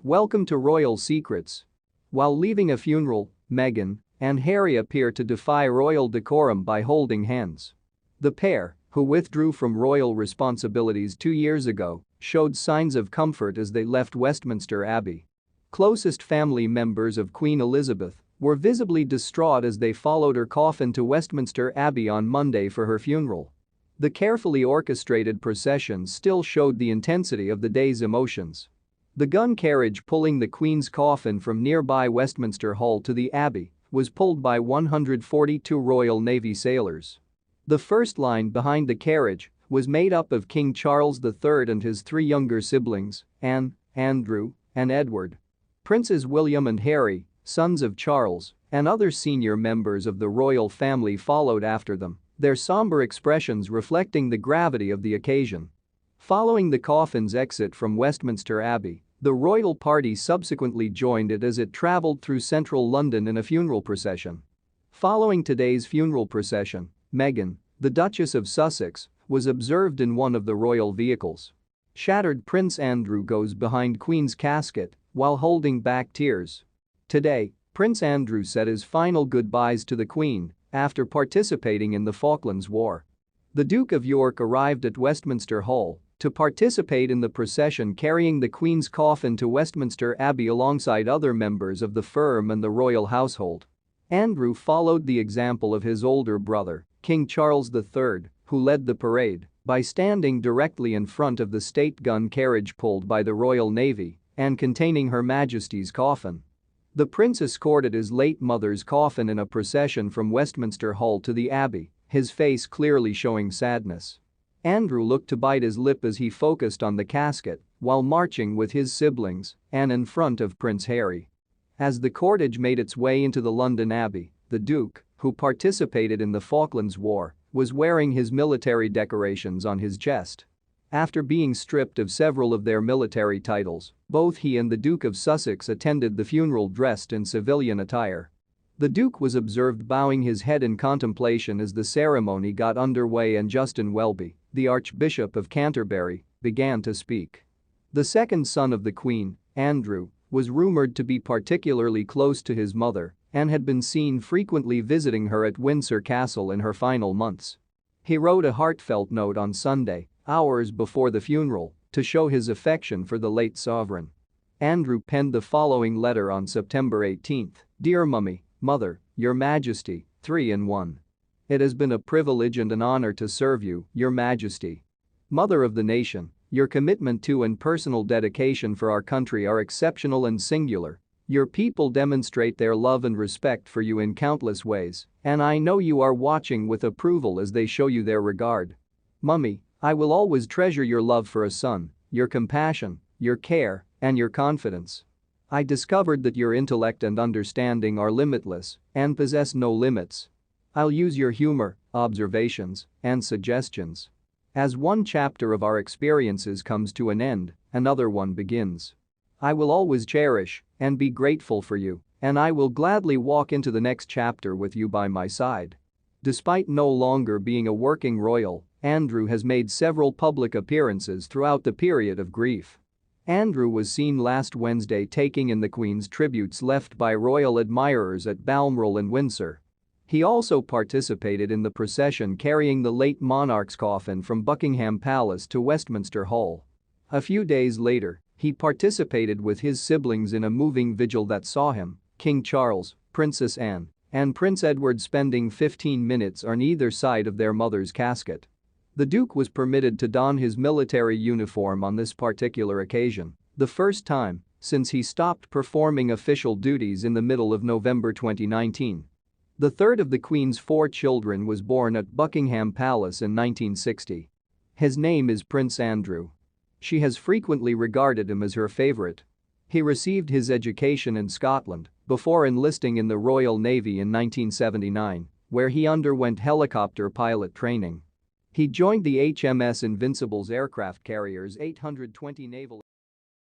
Welcome to Royal Secrets. While leaving a funeral, Meghan and Harry appear to defy royal decorum by holding hands. The pair, who withdrew from royal responsibilities 2 years ago, showed signs of comfort as they left Westminster Abbey. Closest family members of Queen Elizabeth were visibly distraught as they followed her coffin to Westminster Abbey on Monday for her funeral. The carefully orchestrated procession still showed the intensity of the day's emotions. The gun carriage pulling the Queen's coffin from nearby Westminster Hall to the Abbey was pulled by 142 Royal Navy sailors. The first line behind the carriage was made up of King Charles III and his 3 younger siblings, Anne, Andrew, and Edward. Princes William and Harry, sons of Charles, and other senior members of the royal family followed after them, their somber expressions reflecting the gravity of the occasion. Following the coffin's exit from Westminster Abbey, the royal party subsequently joined it as it traveled through central London in a funeral procession. Following today's funeral procession, Meghan, the Duchess of Sussex, was observed in one of the royal vehicles. Shattered Prince Andrew goes behind Queen's casket while holding back tears. Today, Prince Andrew said his final goodbyes to the Queen after participating in the Falklands War. The Duke of York arrived at Westminster Hall to participate in the procession carrying the Queen's coffin to Westminster Abbey alongside other members of the firm and the royal household. Andrew followed the example of his older brother, King Charles III, who led the parade by standing directly in front of the state gun carriage pulled by the Royal Navy and containing Her Majesty's coffin. The prince escorted his late mother's coffin in a procession from Westminster Hall to the Abbey, his face clearly showing sadness. Andrew looked to bite his lip as he focused on the casket while marching with his siblings and in front of Prince Harry. As the cortege made its way into the London Abbey, the Duke, who participated in the Falklands War, was wearing his military decorations on his chest. After being stripped of several of their military titles, both he and the Duke of Sussex attended the funeral dressed in civilian attire. The Duke was observed bowing his head in contemplation as the ceremony got underway and Justin Welby, the Archbishop of Canterbury, began to speak. The second son of the Queen, Andrew, was rumored to be particularly close to his mother and had been seen frequently visiting her at Windsor Castle in her final months. He wrote a heartfelt note on Sunday, hours before the funeral, to show his affection for the late sovereign. Andrew penned the following letter on September 18, "Dear Mummy, Mother, Your Majesty, 3-in-1. It has been a privilege and an honor to serve you, Your Majesty. Mother of the nation, your commitment to and personal dedication for our country are exceptional and singular. Your people demonstrate their love and respect for you in countless ways, and I know you are watching with approval as they show you their regard. Mummy, I will always treasure your love for a son, your compassion, your care, and your confidence. I discovered that your intellect and understanding are limitless and possess no limits. I'll use your humor, observations, and suggestions. As one chapter of our experiences comes to an end, another one begins. I will always cherish and be grateful for you, and I will gladly walk into the next chapter with you by my side." Despite no longer being a working royal, Andrew has made several public appearances throughout the period of grief. Andrew was seen last Wednesday taking in the Queen's tributes left by royal admirers at Balmoral in Windsor. He also participated in the procession carrying the late monarch's coffin from Buckingham Palace to Westminster Hall. A few days later, he participated with his siblings in a moving vigil that saw him, King Charles, Princess Anne, and Prince Edward spending 15 minutes on either side of their mother's casket. The Duke was permitted to don his military uniform on this particular occasion, the first time since he stopped performing official duties in the middle of November 2019. The third of the Queen's 4 children was born at Buckingham Palace in 1960. His name is Prince Andrew. She has frequently regarded him as her favorite. He received his education in Scotland before enlisting in the Royal Navy in 1979, where he underwent helicopter pilot training. He joined the HMS Invincible's aircraft carrier's 820 naval